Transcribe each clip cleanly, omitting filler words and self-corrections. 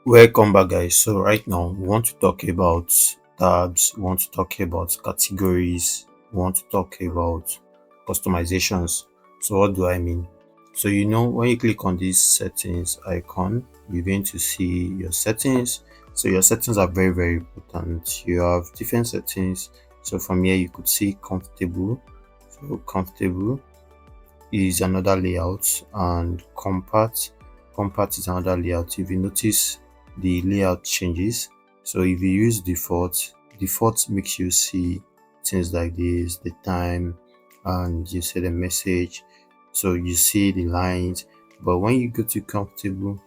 Welcome back, guys. So right now we want to talk about tabs, we want to talk about categories, we want to talk about customizations. So what do I mean? So when you click on this settings icon, you're going to see your settings. So your settings are very, very important. You have different settings. So from here you could see comfortable. So comfortable is another layout, and compact is another layout. If you notice, the layout changes. So if you use default makes you see things like this, the time, and you see the message, so you see the lines. But when you go to comfortable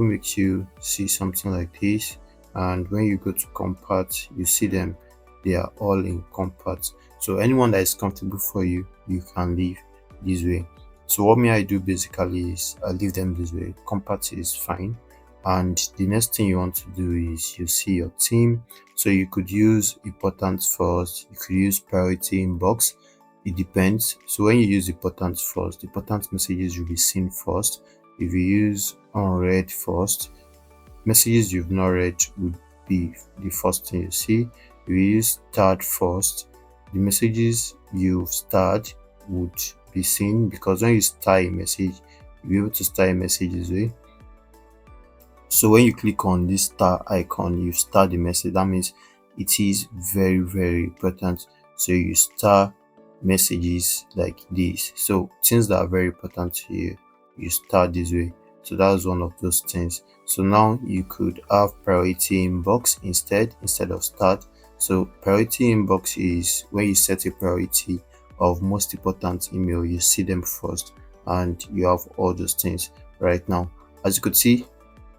makes you see something like this, and when you go to compact you see them, they are all in compact. So anyone that is comfortable for you, you can leave this way. So what may I do basically is I leave them this way. Compact is fine. And the next thing you want to do is you see your theme. So you could use important first, you could use priority inbox. It depends. So when you use important first, the important messages will be seen first. If you use unread first, messages you've not read would be the first thing you see. If you use start first, the messages you've started would be seen, because when you start a message, you'll be able to start a message this way. So when you click on this star icon, you start the message. That means it is very, very important. So you start messages like this. So things that are very important to you, you start this way. So that's one of those things. So now you could have priority inbox instead of start. So priority inbox is when you set a priority of most important email, you see them first, and you have all those things right now. As you could see,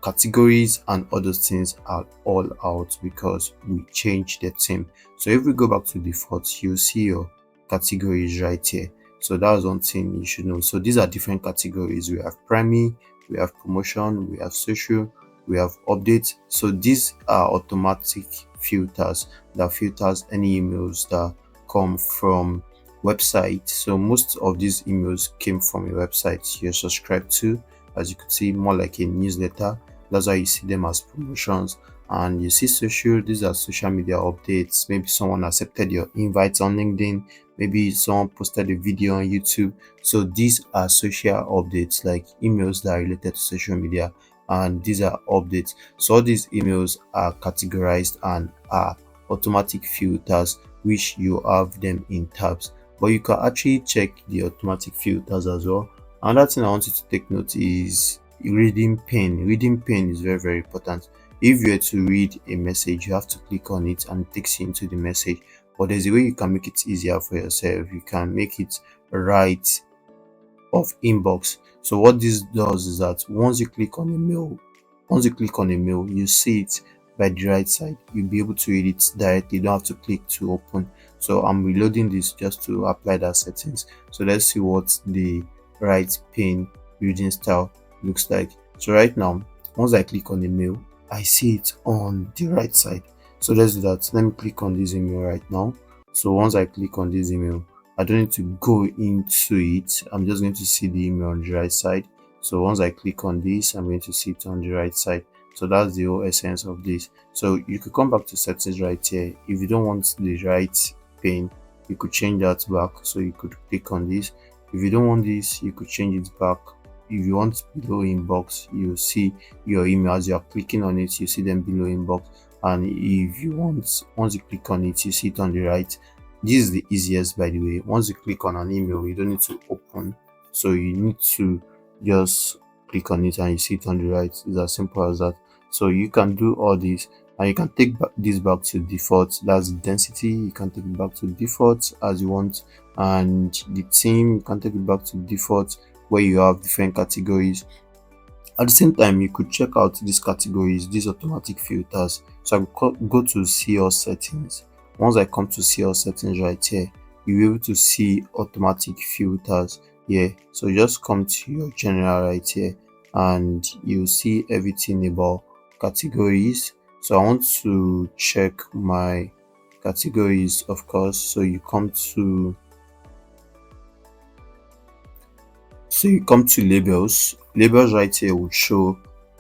categories and other things are all out because we changed the theme. So if we go back to default, you'll see your categories right here. So that's one thing you should know. So these are different categories. We have primary, we have promotion, we have social, we have updates. So these are automatic filters that filters any emails that come from website. So most of these emails came from a website you're subscribed to. As you could see, more like a newsletter. That's why you see them as promotions. And you see social, these are social media updates. Maybe someone accepted your invites on LinkedIn, maybe someone posted a video on YouTube. So these are social updates, like emails that are related to social media, and these are updates. So all these emails are categorized and are automatic filters, which you have them in tabs. But you can actually check the automatic filters as well. Another thing I want you to take note is reading pane. Reading pane is very, very important. If you were to read a message, you have to click on it and it takes you into the message. But there's a way you can make it easier for yourself. You can make it right of inbox. So what this does is that once you click on a mail, you see it by the right side. You'll be able to read it directly. You don't have to click to open. So I'm reloading this just to apply that settings. So let's see what the right pane reading style looks like. So right now, once I click on the mail, I see it on the right side. So let's do that. Let me click on this email right now. So once I click on this email, I don't need to go into it. I'm just going to see the email on the right side. So once I click on this, I'm going to see it on the right side. So that's the whole essence of this. So you could come back to settings right here. If you don't want the right pane, you could change that back. So you could click on this. If you don't want this, you could change it back. If you want below inbox, you see your email. As you are clicking on it, you see them below inbox. And if you want, once you click on it, you see it on the right. This is the easiest, by the way. Once you click on an email, you don't need to open, so you need to just click on it and you see it on the right. It's as simple as that. So you can do all this, and you can take this back to default. That's the density. You can take it back to default as you want, and the theme, you can take it back to default where you have different categories. At the same time, you could check out these categories, these automatic filters. So I will go to see all settings. Once I come to see all settings right here, you'll be able to see automatic filters here. So just come to your general right here and you'll see everything about categories. So I want to check my categories, of course. So you come to labels. Labels right here would show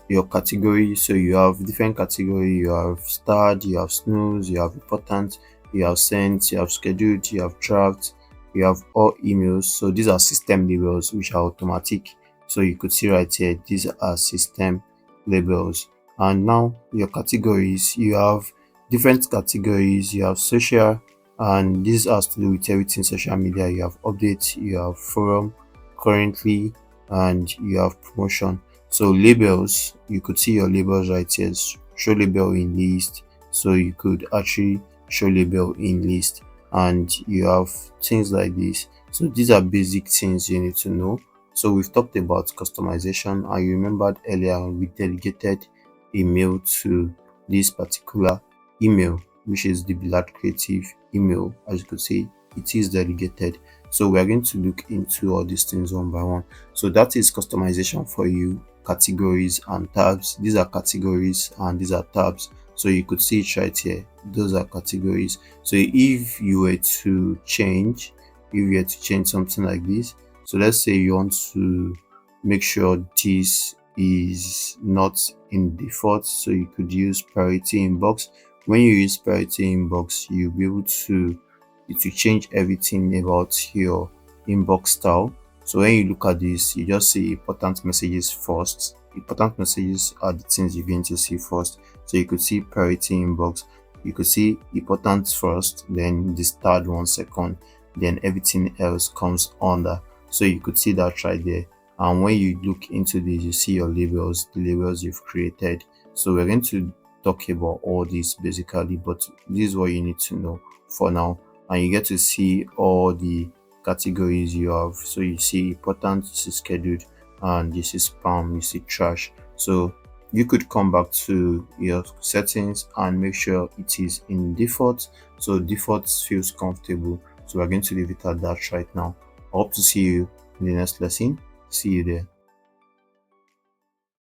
your category. So you have different category. You have starred, you have snooze, you have important, you have sent, you have scheduled, you have draft, you have all emails. So these are system labels which are automatic. So you could see right here, these are system labels. And now your categories, you have different categories. You have social, and this has to do with everything social media. You have updates, you have forum, currently, and you have promotion. So labels, you could see your labels right here. Show label in list. So you could actually show label in list, and you have things like this. So these are basic things you need to know. So we've talked about customization. I remembered earlier we delegated email to this particular email, which is the Belad Creative email. As you could see, it is delegated. So we are going to look into all these things one by one. So that is customization for you, categories and tabs. These are categories and these are tabs. So you could see it right here. Those are categories. So if you were to change, if you were to change something like this, so let's say you want to make sure this is not in default, so you could use priority inbox. When you use priority inbox, you'll be able to it will change everything about your inbox style. So when you look at this, you just see important messages first. Important messages are the things you're going to see first. So you could see priority inbox, you could see important first, then the third one second, then everything else comes under. So you could see that right there. And when you look into this, you see your labels, the labels you've created. So we're going to talk about all this basically, but this is what you need to know for now. And you get to see all the categories you have. So you see important, this is scheduled, and this is spam, you see trash. So you could come back to your settings and make sure it is in default. So default feels comfortable. So we're going to leave it at that right now. I hope to see you in the next lesson. See you there.